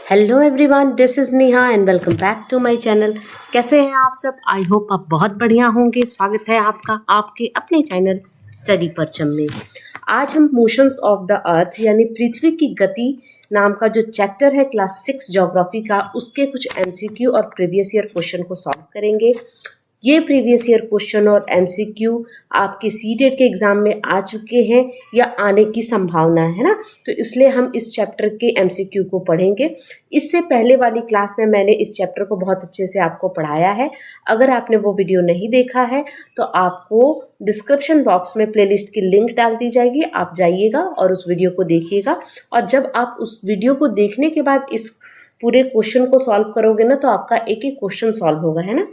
Hello everyone, this is Neha and welcome back to my channel. कैसे हैं आप सब? आई होप आप बहुत बढ़िया होंगे। स्वागत है आपका आपके अपने चैनल स्टडी परचम में। आज हम मोशंस ऑफ द अर्थ यानी पृथ्वी की गति नाम का जो चैप्टर है क्लास 6 ज्योग्राफी का, उसके कुछ एमसीक्यू और प्रीवियस ईयर क्वेश्चन को सॉल्व करेंगे। ये प्रीवियस ईयर क्वेश्चन और एमसीक्यू आपके सीटेट के एग्ज़ाम में आ चुके हैं या आने की संभावना है ना, तो इसलिए हम इस चैप्टर के एमसीक्यू को पढ़ेंगे। इससे पहले वाली क्लास में मैंने इस चैप्टर को बहुत अच्छे से आपको पढ़ाया है। अगर आपने वो वीडियो नहीं देखा है तो आपको डिस्क्रिप्शन बॉक्स में प्लेलिस्ट की लिंक डाल दी जाएगी, आप जाइएगा और उस वीडियो को देखिएगा। और जब आप उस वीडियो को देखने के बाद इस पूरे क्वेश्चन को सॉल्व करोगे ना, तो आपका एक एक क्वेश्चन सॉल्व होगा, है ना।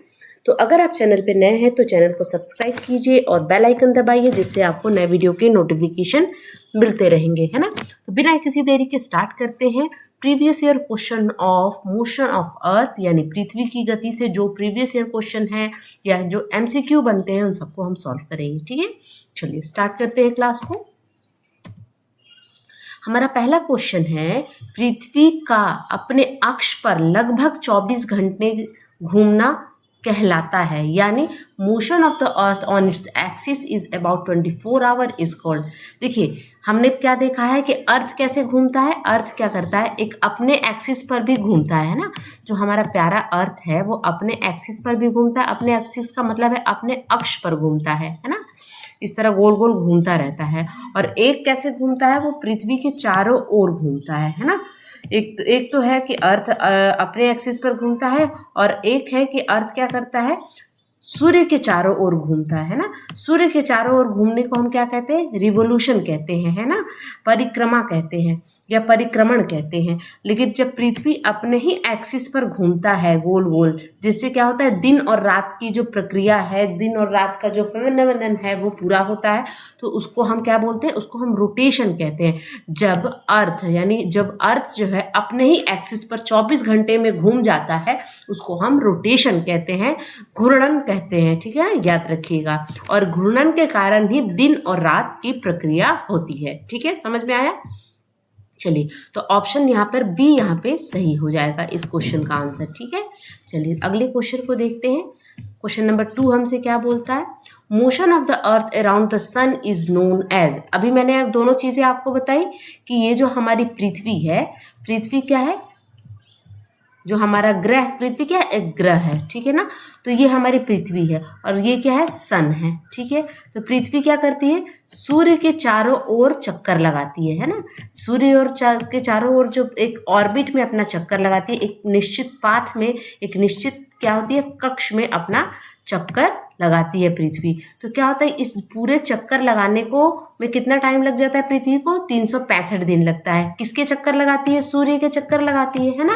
तो अगर आप चैनल पे नए हैं तो चैनल को सब्सक्राइब कीजिए और बेल आइकन दबाइए, जिससे आपको नए वीडियो के नोटिफिकेशन मिलते रहेंगे, है ना। तो बिना किसी देरी के स्टार्ट करते हैं। Previous year question of motion of earth यानी पृथ्वी की गति से जो प्रीवियस ईयर क्वेश्चन है या जो एमसीक्यू बनते हैं उन सबको हम सॉल्व करेंगे, ठीक है। चलिए स्टार्ट करते हैं क्लास को। हमारा पहला क्वेश्चन है, पृथ्वी का अपने अक्ष पर लगभग 24 घंटे घूमना कहलाता है, यानी motion of the earth on its axis is about 24 our is called. देखिए हमने क्या देखा है कि अर्थ कैसे घूमता है। अर्थ क्या करता है, एक अपने एक्सिस पर भी घूमता है ना। जो हमारा प्यारा अर्थ है वो अपने एक्सिस पर भी घूमता है। अपने एक्सिस का मतलब है अपने अक्ष पर घूमता है ना। इस तरह गोल गोल घूमता रहता है। और एक कैसे घूमता है, वो पृथ्वी के चारों ओर घूमता है ना। एक तो है कि अर्थ अपने एक्सिस पर घूमता है, और एक है कि अर्थ क्या करता है, सूर्य के चारों ओर घूमता है ना। सूर्य के चारों ओर घूमने को हम क्या कहते हैं, रिवोल्यूशन कहते हैं, है ना, परिक्रमा कहते हैं या परिक्रमण कहते हैं। लेकिन जब पृथ्वी अपने ही एक्सिस पर घूमता है गोल गोल, जिससे क्या होता है, दिन और रात की जो प्रक्रिया है, दिन और रात का जो फेनोमेनन है वो पूरा होता है, तो उसको हम क्या बोलते हैं, उसको हम रोटेशन कहते हैं। जब अर्थ जो है अपने ही एक्सिस पर 24 घंटे में घूम जाता है, उसको हम रोटेशन कहते हैं, घूर्णन कहते हैं, ठीक है, याद रखिएगा। और घूर्णन के कारण ही दिन और रात की प्रक्रिया होती है, ठीक है, समझ में आया। चलिए तो ऑप्शन यहाँ पर बी यहाँ पे सही हो जाएगा इस क्वेश्चन का आंसर, ठीक है। चलिए अगले क्वेश्चन को देखते हैं। क्वेश्चन नंबर 2 हमसे क्या बोलता है, motion of the earth around the sun is known as. अभी मैंने दोनों चीजें आपको बताई कि ये जो हमारी पृथ्वी है, पृथ्वी क्या है, जो हमारा ग्रह, पृथ्वी क्या है, एक ग्रह है, ठीक है ना। तो ये हमारी पृथ्वी है और ये क्या है, सन है, ठीक है। तो पृथ्वी क्या करती है, सूर्य के चारों ओर चक्कर लगाती है ना। सूर्य और के चारों ओर जो एक ऑर्बिट में अपना चक्कर लगाती है, एक निश्चित पाथ में, एक निश्चित क्या होती है, कक्ष में अपना चक्कर लगाती है पृथ्वी। तो क्या होता है, इस पूरे चक्कर लगाने को में कितना टाइम लग जाता है पृथ्वी को, 365 दिन लगता है। किसके चक्कर लगाती है, सूर्य के चक्कर लगाती है ना।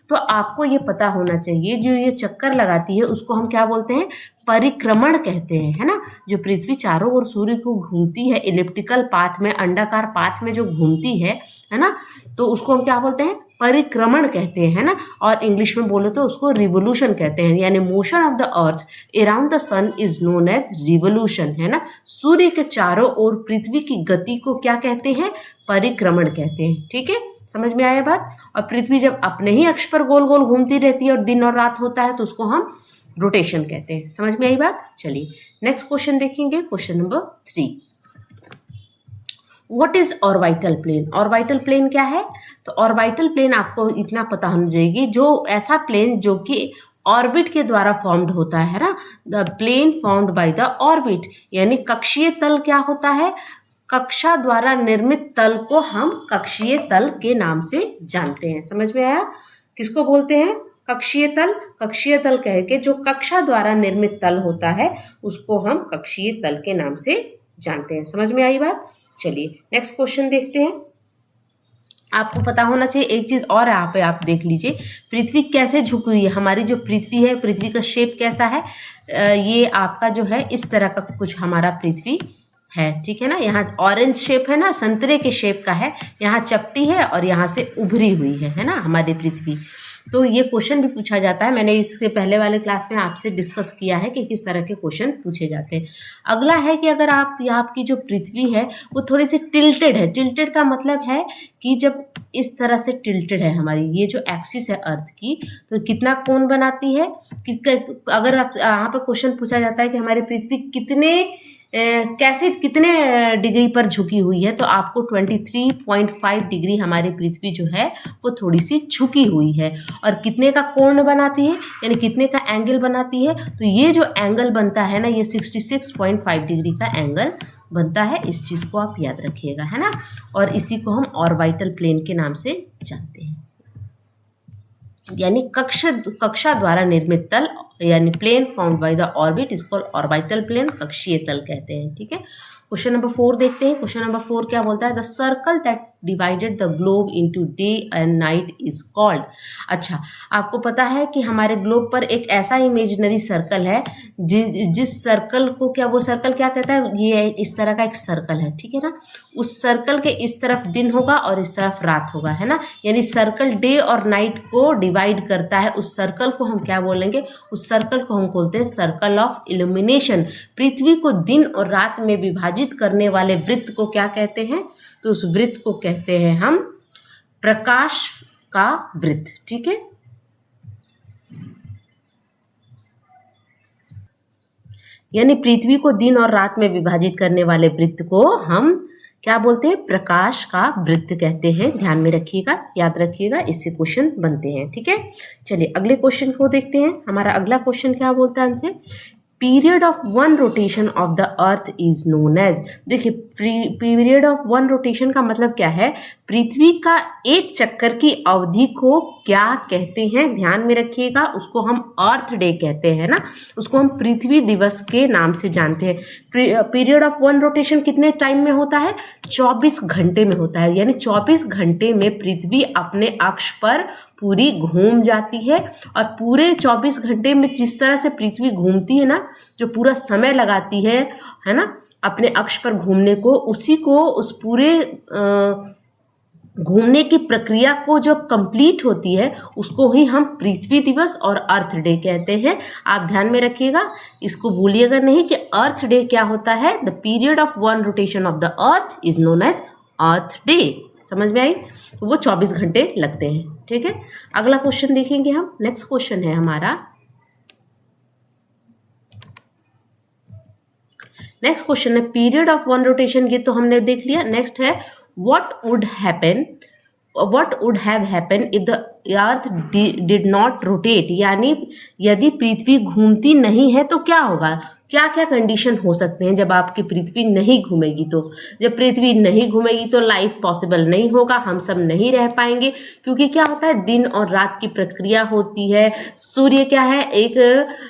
तो आपको ये पता होना चाहिए, जो ये चक्कर लगाती है उसको हम क्या बोलते हैं, परिक्रमण कहते हैं, है ना। जो पृथ्वी चारों ओर सूर्य को घूमती है, इलिप्टिकल पाथ में, अंडाकार पाथ में जो घूमती है ना, तो उसको हम क्या बोलते हैं, परिक्रमण कहते हैं ना। और इंग्लिश में बोले तो उसको रिवोल्यूशन कहते हैं, यानी motion of the earth around the sun is known as revolution, है ना। सूर्य के चारों ओर पृथ्वी की गति को क्या कहते हैं, परिक्रमण कहते हैं, ठीक है, समझ में आया बात। और पृथ्वी जब अपने ही अक्ष पर गोल गोल घूमती रहती है और दिन और रात होता है, तो उसको हम रोटेशन कहते हैं, समझ में आई बात। चलिए नेक्स्ट क्वेश्चन देखेंगे, question number 3। What is orbital plane. Orbital plane क्या है, तो ऑर्बिटल प्लेन आपको इतना पता होना चाहिए, जो ऐसा प्लेन जो कि ऑर्बिट के द्वारा फॉर्म्ड होता है ना, the plane formed by the orbit. यानी कक्षीय तल क्या होता है, कक्षा द्वारा निर्मित तल को हम कक्षीय तल के नाम से जानते हैं, समझ में आया। किसको बोलते हैं, कक्षीय तल। कक्षीय तल कह के जो कक्षा द्वारा निर्मित तल होता है उसको हम कक्षीय तल के नाम से जानते हैं, समझ में आई बात। चलिए नेक्स्ट क्वेश्चन देखते हैं। आपको पता होना चाहिए एक चीज़ और, यहाँ पे आप देख लीजिए पृथ्वी कैसे झुकी हुई है। हमारी जो पृथ्वी है, पृथ्वी का शेप कैसा है, ये आपका जो है इस तरह का कुछ हमारा पृथ्वी है, ठीक है ना। यहाँ ऑरेंज शेप है ना, संतरे के शेप का है, यहाँ चपटी है और यहाँ से उभरी हुई है ना हमारी पृथ्वी। तो ये क्वेश्चन भी पूछा जाता है। मैंने इसके पहले वाले क्लास में आपसे डिस्कस किया है कि किस तरह के क्वेश्चन पूछे जाते हैं। अगला है कि अगर आपकी जो पृथ्वी है वो थोड़ी सी टिल्टेड है। टिल्टेड का मतलब है कि जब इस तरह से टिल्टेड है हमारी ये जो एक्सिस है अर्थ की, तो कितना कोण बनाती है कि अगर आप यहाँ पर क्वेश्चन पूछा जाता है कि हमारी पृथ्वी कितने डिग्री पर झुकी हुई है, तो आपको 23.5 डिग्री हमारी पृथ्वी जो है वो थोड़ी सी झुकी हुई है। और कितने का कोण बनाती है यानी कितने का एंगल बनाती है, तो ये जो एंगल बनता है ना ये 66.5 डिग्री का एंगल बनता है। इस चीज़ को आप याद रखिएगा, है ना। और इसी को हम ऑर्बिटल प्लेन के नाम से जानते हैं, यानी कक्षा द्वारा निर्मित तल यानी plane found by the orbit is called orbital plane, कक्षीय तल कहते हैं। ठीक है, क्वेश्चन नंबर 4 देखते हैं। क्वेश्चन नंबर 4 क्या बोलता है? The circle that divided the globe into day and night is called. अच्छा, आपको पता है कि हमारे ग्लोब पर एक ऐसा इमेजिनरी सर्कल है जिस सर्कल को वो सर्कल क्या कहता है? ये इस तरह का एक सर्कल है, ठीक है ना। उस सर्कल के इस तरफ दिन होगा और इस तरफ रात होगा, है ना। यानी सर्कल डे और नाइट को डिवाइड करता है। उस सर्कल को हम क्या बोलेंगे? उस सर्कल को हम बोलते हैं सर्कल ऑफ इल्यूमिनेशन। पृथ्वी को दिन और रात में विभाजित करने वाले वृत्त को क्या कहते हैं? तो उस वृत्त को कहते हैं हम प्रकाश का वृत्त। ठीक है, यानी पृथ्वी को दिन और रात में विभाजित करने वाले वृत्त को हम क्या बोलते हैं? प्रकाश का वृत्त कहते हैं। ध्यान में रखिएगा, याद रखिएगा, इससे क्वेश्चन बनते हैं। ठीक है, चलिए अगले क्वेश्चन को देखते हैं। हमारा अगला क्वेश्चन क्या बोलता है हमसे? Period of one rotation of the earth is known as. देखिए, पीरियड ऑफ वन रोटेशन का मतलब क्या है? पृथ्वी का एक चक्कर की अवधि को क्या कहते हैं? ध्यान में रखिएगा, उसको हम अर्थ डे कहते हैं ना, उसको हम पृथ्वी दिवस के नाम से जानते हैं। पीरियड ऑफ वन रोटेशन कितने टाइम में होता है? 24 घंटे में होता है। यानी 24 घंटे में पृथ्वी अपने अक्ष पर पूरी घूम जाती है। और पूरे 24 घंटे में जिस तरह से पृथ्वी घूमती है ना, जो पूरा समय लगाती है ना, अपने अक्ष पर घूमने को, उसी को उस पूरे घूमने की प्रक्रिया को जो कंप्लीट होती है उसको ही हम पृथ्वी दिवस और अर्थ डे कहते हैं। आप ध्यान में रखिएगा, इसको भूलिएगा नहीं कि अर्थ डे क्या होता है। The period of one rotation of the earth is known as earth day. समझ में आई? वो 24 घंटे लगते हैं। ठीक है, अगला क्वेश्चन देखेंगे हम। नेक्स्ट क्वेश्चन है हमारा, नेक्स्ट क्वेश्चन है पीरियड ऑफ वन रोटेशन। ये तो हमने देख लिया। नेक्स्ट है what would have happened if the earth did not rotate। यानी यदि पृथ्वी घूमती नहीं है तो क्या होगा? क्या क्या कंडीशन हो सकते हैं जब आपकी पृथ्वी नहीं घूमेगी? तो जब पृथ्वी नहीं घूमेगी तो लाइफ पॉसिबल नहीं होगा, हम सब नहीं रह पाएंगे। क्योंकि क्या होता है, दिन और रात की प्रक्रिया होती है। सूर्य क्या है? एक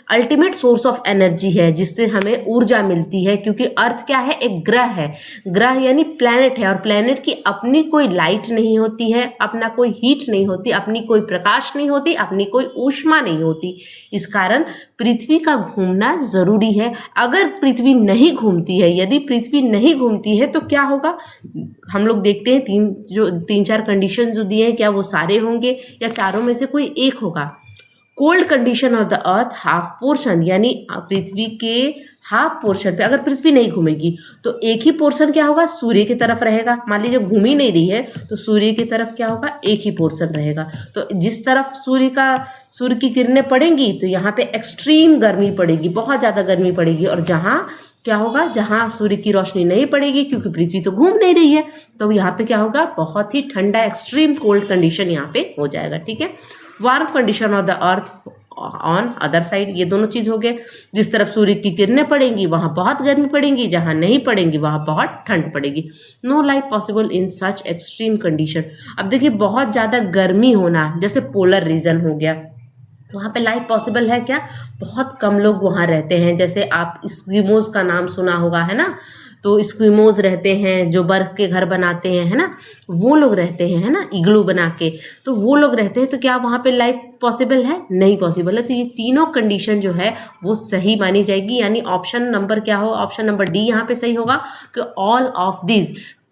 अल्टीमेट सोर्स ऑफ एनर्जी है जिससे हमें ऊर्जा मिलती है। क्योंकि अर्थ क्या है? एक ग्रह है। ग्रह यानी प्लैनेट है, और प्लैनेट की अपनी कोई लाइट नहीं होती है, अपना कोई हीट नहीं होती, अपनी कोई प्रकाश नहीं होती, अपनी कोई ऊष्मा नहीं होती। इस कारण पृथ्वी का घूमना जरूरी है। अगर पृथ्वी नहीं घूमती है, यदि पृथ्वी नहीं घूमती है तो क्या होगा? हम लोग देखते हैं तीन चार कंडीशन जो दिए हैं, क्या वो सारे होंगे या चारों में से कोई एक होगा? Cold condition of the earth half portion, यानी पृथ्वी के हाफ पोर्शन पे अगर पृथ्वी नहीं घूमेगी तो एक ही पोर्शन क्या होगा? सूर्य की तरफ रहेगा। मान लीजिए घूम ही नहीं रही है तो सूर्य की तरफ क्या होगा? एक ही पोर्शन रहेगा। तो जिस तरफ सूर्य की किरणें पड़ेंगी तो यहाँ पे एक्सट्रीम गर्मी पड़ेगी, बहुत ज़्यादा गर्मी पड़ेगी। और जहाँ क्या होगा? जहाँ सूर्य की रोशनी नहीं पड़ेगी, क्योंकि पृथ्वी तो घूम नहीं रही है, तो यहाँ पे क्या होगा? बहुत ही ठंडा एक्सट्रीम कोल्ड कंडीशन यहाँ पे हो जाएगा। ठीक है, warm condition of the earth on other side, ये दोनों चीज हो गए। जिस तरफ सूर्य की किरणें पड़ेंगी वहां बहुत गर्मी पड़ेगी, जहां नहीं पड़ेंगी वहां बहुत ठंड पड़ेगी। No life possible in such extreme condition. अब देखिए, बहुत ज्यादा गर्मी होना, जैसे पोलर रीजन हो गया, वहाँ पे लाइफ पॉसिबल है क्या? बहुत कम लोग वहाँ रहते हैं। जैसे आप स्क्विमोज का नाम सुना होगा, है ना। तो स्क्विमोज रहते हैं जो बर्फ के घर बनाते हैं, है ना, वो लोग रहते हैं, है ना, इग्लू बना के, तो वो लोग रहते हैं। तो क्या वहाँ पे लाइफ पॉसिबल है? नहीं पॉसिबल है। तो ये तीनों कंडीशन जो है वो सही मानी जाएगी। यानी ऑप्शन नंबर क्या हो? ऑप्शन नंबर डी यहाँ पे सही होगा कि ऑल ऑफ दिस,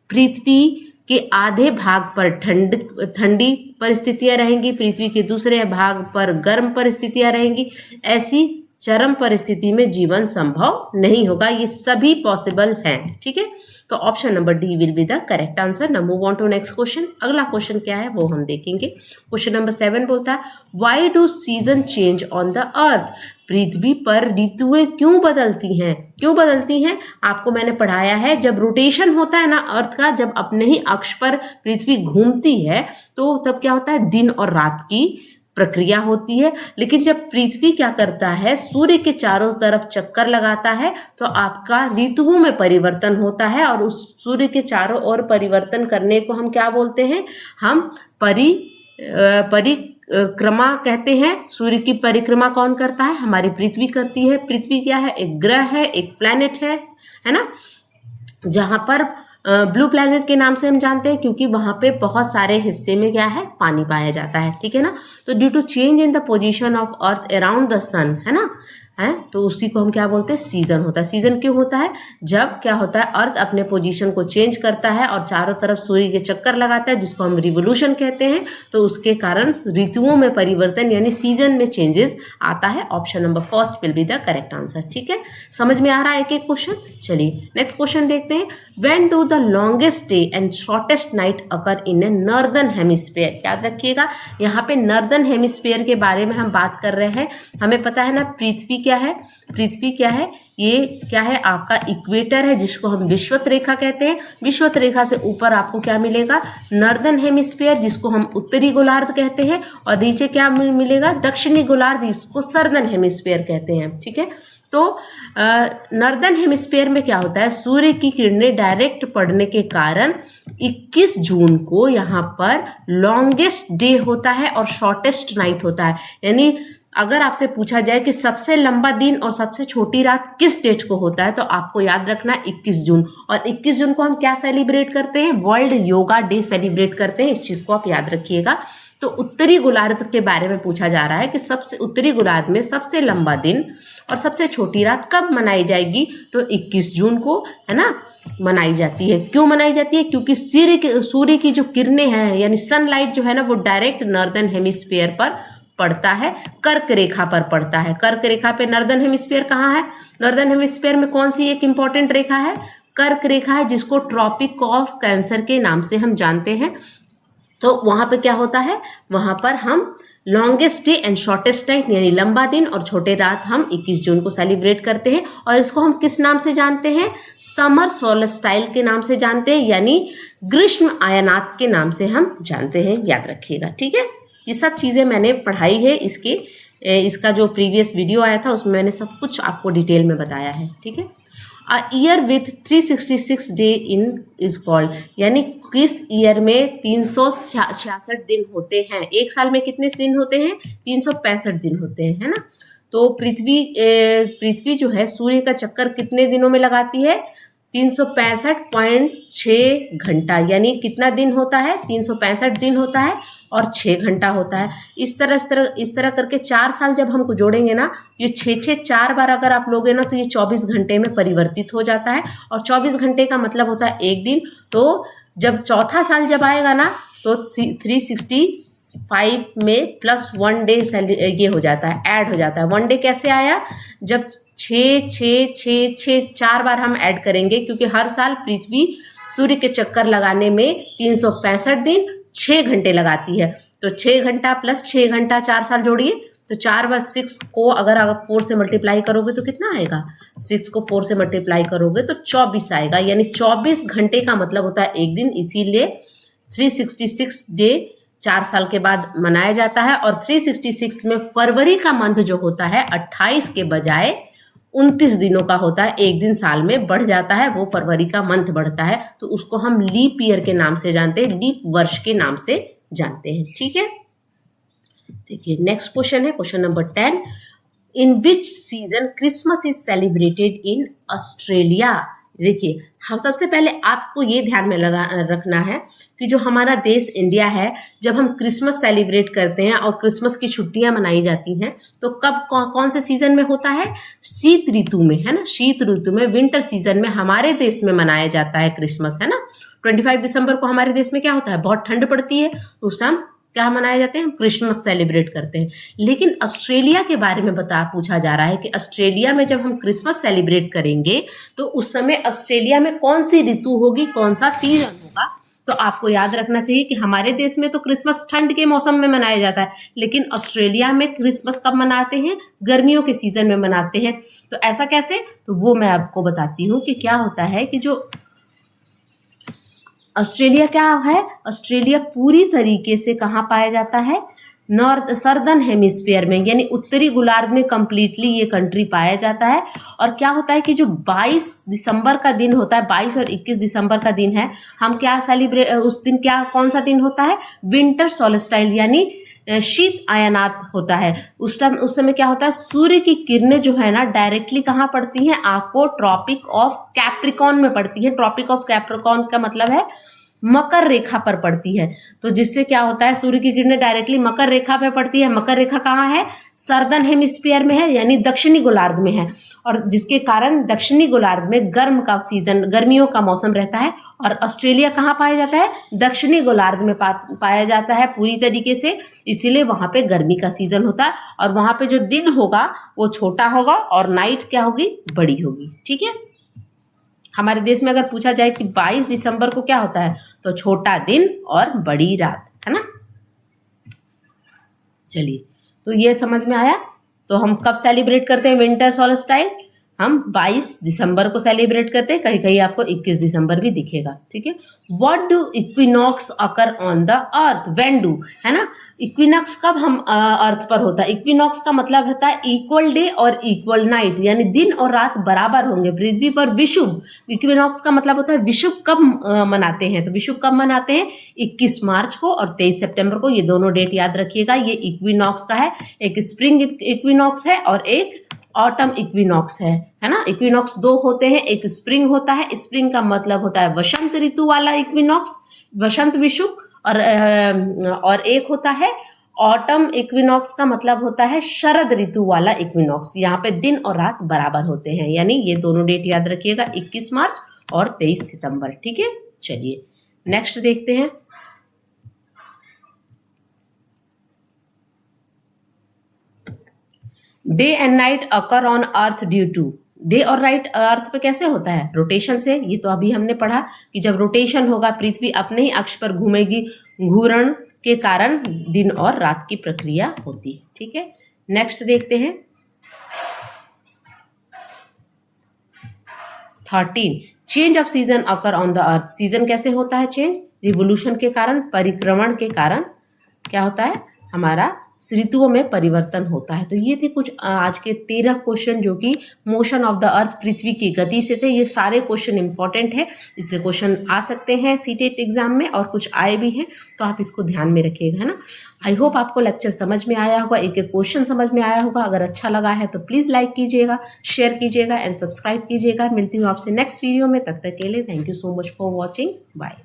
पृथ्वी के आधे भाग पर ठंडी परिस्थितियां रहेंगी, पृथ्वी के दूसरे भाग पर गर्म परिस्थितियां रहेंगी। ऐसी चरम परिस्थिति में जीवन संभव नहीं होगा। ये सभी पॉसिबल हैं, ठीक है। तो option number D will be the correct answer. Now move on to next question. अगला क्वेश्चन क्या है वो हम देखेंगे। क्वेश्चन नंबर 7 बोलता है why do season change on the earth. पृथ्वी पर ऋतुएं क्यों बदलती हैं? क्यों बदलती हैं? आपको मैंने पढ़ाया है, जब रोटेशन होता है ना अर्थ का, जब अपने ही अक्ष पर पृथ्वी घूमती है तो तब क्या होता है, दिन और रात की प्रक्रिया होती है। लेकिन जब पृथ्वी क्या करता है, सूर्य के चारों तरफ चक्कर लगाता है तो आपका ऋतुओं में परिवर्तन होता है, और उस सूर्य के चारों ओर परिवर्तन करने को हम क्या बोलते हैं, हम परिक्रमा कहते हैं। सूर्य की परिक्रमा कौन करता है? हमारी पृथ्वी करती है। पृथ्वी क्या है? एक ग्रह है, एक प्लैनेट है ना, जहां पर ब्लू प्लैनेट के नाम से हम जानते हैं क्योंकि वहां पे बहुत सारे हिस्से में क्या है, पानी पाया जाता है, ठीक है ना। तो due to change in the position of earth around the sun, है ना, है, तो उसी को हम क्या बोलते हैं, सीजन होता है। सीजन क्यों होता है? जब क्या होता है, अर्थ अपने पोजीशन को चेंज करता है और चारों तरफ सूर्य के चक्कर लगाता है, जिसको हम रिवोल्यूशन कहते हैं, तो उसके कारण ऋतुओं में परिवर्तन यानी सीजन में चेंजेस आता है। Option number first will be the correct answer, ठीक है। समझ में आ रहा है एक एक क्वेश्चन? चलिए नेक्स्ट क्वेश्चन देखते हैं। When do the longest day and shortest night occur in A northern hemisphere. याद रखिएगा, यहाँ पे नॉर्दर्न हेमिस्फीयर के बारे में हम बात कर रहे हैं। हमें पता है ना, पृथ्वी क्या है, पृथ्वी क्या है, ये क्या है, आपका इक्वेटर है जिसको हम विषुवत रेखा कहते हैं। विषुवत रेखा से ऊपर आपको क्या मिलेगा, नॉर्दर्न हेमिस्फीयर जिसको हम उत्तरी गोलार्ध कहते हैं, और नीचे क्या मिलेगा, दक्षिणी गोलार्ध, इसको सर्दर्न हेमिस्फीयर कहते हैं, ठीक है। तो नॉर्दर्न हेमिस्फीयर में क्या होता है, सूर्य की किरणें डायरेक्ट पड़ने के कारण 21 जून को यहाँ पर लॉन्गेस्ट डे होता है और शॉर्टेस्ट नाइट होता है। यानी अगर आपसे पूछा जाए कि सबसे लंबा दिन और सबसे छोटी रात किस डेट को होता है, तो आपको याद रखना 21 जून। और 21 जून को हम क्या सेलिब्रेट करते हैं, वर्ल्ड योगा डे सेलिब्रेट करते हैं। इस चीज को आप याद रखिएगा। तो उत्तरी गोलार्ध के बारे में पूछा जा रहा है कि सबसे उत्तरी गोलार्ध में सबसे लंबा दिन और सबसे छोटी रात कब मनाई जाएगी, तो 21 जून को, है ना, मनाई जाती है। क्यों मनाई जाती है? क्योंकि सूर्य की जो किरणें हैं यानी सनलाइट जो है ना, वो डायरेक्ट नॉर्दर्न हेमिस्फीयर पर पड़ता है, कर्क रेखा पर पड़ता है। कर्क रेखा पे नॉर्दर्न हेमिस्फीयर कहाँ है? नॉर्दर्न हेमिस्फीयर में कौन सी एक इंपॉर्टेंट रेखा है? कर्क रेखा है, जिसको ट्रॉपिक ऑफ कैंसर के नाम से हम जानते हैं। तो वहां पे क्या होता है, वहां पर हम longest day and shortest night यानी लंबा दिन और छोटे रात हम 21 जून को सेलिब्रेट करते हैं। और इसको हम किस नाम से जानते हैं? समर सोलस्टाइल के नाम से जानते हैं, यानी ग्रीष्म आयनात के नाम से हम जानते हैं। याद रखिएगा, ठीक है। ये सब चीज़ें मैंने पढ़ाई है, इसका जो प्रीवियस वीडियो आया था उसमें मैंने सब कुछ आपको डिटेल में बताया है, ठीक है। A year with 366 day in is called, यानी किस ईयर में 366 दिन होते हैं? एक साल में कितने दिन होते हैं? 365 दिन होते हैं, है ना। तो पृथ्वी जो है सूर्य का चक्कर कितने दिनों में लगाती है? 365.6 घंटा, यानी कितना दिन होता है? 365 दिन होता है और 6 घंटा होता है। इस तरह करके 4 साल जब हमको जोड़ेंगे ना, ये 4 बार अगर आप लोगे ना, तो ये 24 घंटे में परिवर्तित हो जाता है। और 24 घंटे का मतलब होता है एक दिन। तो जब चौथा साल जब आएगा ना, तो 365 में +1 डे ये हो जाता है, ऐड हो जाता है। 1 डे कैसे आया? जब 4 बार हम ऐड करेंगे, क्योंकि हर साल पृथ्वी सूर्य के चक्कर लगाने में 365 दिन 6 घंटे लगाती है। तो 6 घंटा + 6 घंटा, 4 साल जोड़िए, तो 4 + 6 को अगर आप 4 से मल्टीप्लाई करोगे तो कितना आएगा? 6 को 4 से मल्टीप्लाई करोगे तो 24 आएगा, यानी 24 घंटे का मतलब होता है एक दिन। इसीलिए 366 डे 4 साल के बाद मनाया जाता है। और 366 में फरवरी का मंथ जो होता है 28 के बजाय 29 दिनों का होता है। एक दिन साल में बढ़ जाता है, वो फरवरी का मंथ बढ़ता है, तो उसको हम लीप ईयर के नाम से जानते हैं, लीप वर्ष के नाम से जानते हैं, ठीक है। देखिए नेक्स्ट क्वेश्चन है question number 10। In which season Christmas is celebrated in Australia. देखिए, हम सबसे पहले आपको ये ध्यान में रखना है कि जो हमारा देश इंडिया है, जब हम क्रिसमस सेलिब्रेट करते हैं और क्रिसमस की छुट्टियां मनाई जाती हैं, तो कब कौन से सीजन में होता है? शीत ऋतु में, है ना। शीत ऋतु में, विंटर सीजन में हमारे देश में मनाया जाता है क्रिसमस, है ना। 25 दिसंबर को हमारे देश में क्या होता है? बहुत ठंड पड़ती है, उस टाइम क्या मनाए जाते हैं? हम क्रिसमस सेलिब्रेट करते हैं। लेकिन ऑस्ट्रेलिया के बारे में पूछा जा रहा है कि ऑस्ट्रेलिया में जब हम क्रिसमस सेलिब्रेट करेंगे तो उस समय ऑस्ट्रेलिया में कौन सी ऋतु होगी, कौन सा सीजन होगा? तो आपको याद रखना चाहिए कि हमारे देश में तो क्रिसमस ठंड के मौसम में मनाया जाता है, लेकिन ऑस्ट्रेलिया में क्रिसमस कब मनाते हैं? गर्मियों के सीजन में मनाते हैं। तो ऐसा कैसे? तो वो मैं आपको बताती हूँ कि क्या होता है कि जो ऑस्ट्रेलिया क्या है, ऑस्ट्रेलिया पूरी तरीके से कहाँ पाया जाता है? नॉर्थ सर्दर्न हेमिस्फीयर में, यानी उत्तरी गोलार्ध में कंप्लीटली ये कंट्री पाया जाता है। और क्या होता है कि जो 22 दिसंबर का दिन होता है, 22 और 21 दिसंबर का दिन है, हम क्या सेलिब्रेट, उस दिन क्या, कौन सा दिन होता है? विंटर सोल्स्टिस, यानी शीत आयनात होता है। उस समय क्या होता है? सूर्य की किरणें जो है ना, डायरेक्टली कहाँ पड़ती हैं? आपको ट्रॉपिक ऑफ कैप्रिकॉन में पड़ती है। ट्रॉपिक ऑफ कैप्रिकॉन का मतलब है मकर रेखा पर पड़ती है। तो जिससे क्या होता है? सूर्य की किरणें डायरेक्टली मकर रेखा पे पड़ती है। मकर रेखा कहाँ है? सर्दर्न हेमिस्फीयर में है, यानी दक्षिणी गोलार्ध में है। और जिसके कारण दक्षिणी गोलार्ध में गर्म का सीजन, गर्मियों का मौसम रहता है। और ऑस्ट्रेलिया कहाँ पाया जाता है? दक्षिणी गोलार्ध में पाया जाता है पूरी तरीके से, इसीलिए वहां पे गर्मी का सीजन होता है। और वहां पे जो दिन होगा वो छोटा होगा और नाइट क्या होगी? बड़ी होगी। ठीक है। हमारे देश में अगर पूछा जाए कि 22 दिसंबर को क्या होता है, तो छोटा दिन और बड़ी रात, है ना। चलिए, तो ये समझ में आया। तो हम कब सेलिब्रेट करते हैं विंटर सोल्स्टिस? हम 22 दिसंबर को सेलिब्रेट करते हैं, कहीं कहीं आपको 21 दिसंबर भी दिखेगा। ठीक है। What do equinox occur on the earth? When do, है ना। इक्विनॉक्स कब हम अर्थ पर होता है? इक्विनॉक्स का मतलब होता है इक्वल डे और इक्वल नाइट, यानी दिन और रात बराबर होंगे पृथ्वी पर विषुव। इक्विनॉक्स का मतलब होता है विषुव कब मनाते हैं? तो विषुव कब मनाते हैं? 21 मार्च को और 23 सितंबर को। ये दोनों डेट याद रखिएगा। ये इक्विनॉक्स का है, एक स्प्रिंग इक्विनॉक्स है और एक ऑटम इक्विनॉक्स है ना। इक्विनॉक्स दो होते हैं, एक स्प्रिंग होता है, स्प्रिंग का मतलब होता है वसंत ऋतु वाला इक्विनॉक्स, वसंत विषुव। और एक होता है ऑटम इक्विनॉक्स, का मतलब होता है शरद ऋतु वाला इक्विनॉक्स। यहाँ पे दिन और रात बराबर होते हैं, यानी ये दोनों डेट याद रखिएगा, 21 मार्च और 23 सितंबर। ठीक है। चलिए नेक्स्ट देखते हैं। Day and night occur on earth due to, day और नाइट अर्थ पे कैसे होता है? रोटेशन से। ये तो अभी हमने पढ़ा कि जब रोटेशन होगा, पृथ्वी अपने ही अक्ष पर घूमेगी, घूर्ण के कारण दिन और रात की प्रक्रिया होती है। ठीक है। नेक्स्ट देखते हैं 13, change off season occur on the earth. Season कैसे होता है चेंज? रिवोल्यूशन के कारण, परिक्रमण के कारण क्या होता है? हमारा ऋतुओं में परिवर्तन होता है। तो ये थे कुछ आज के 13 क्वेश्चन जो कि मोशन ऑफ द अर्थ, पृथ्वी की गति से थे। ये सारे क्वेश्चन इंपॉर्टेंट है, इससे क्वेश्चन आ सकते हैं सीटेट एग्जाम में और कुछ आए भी हैं, तो आप इसको ध्यान में रखिएगा, है ना। आई होप आपको लेक्चर समझ में आया होगा, एक एक क्वेश्चन समझ में आया होगा। अगर अच्छा लगा है तो प्लीज़ लाइक कीजिएगा, शेयर कीजिएगा एंड सब्सक्राइब कीजिएगा। मिलती हूँ आपसे नेक्स्ट वीडियो में, तब तक के लिए thank you so much for watching. Bye.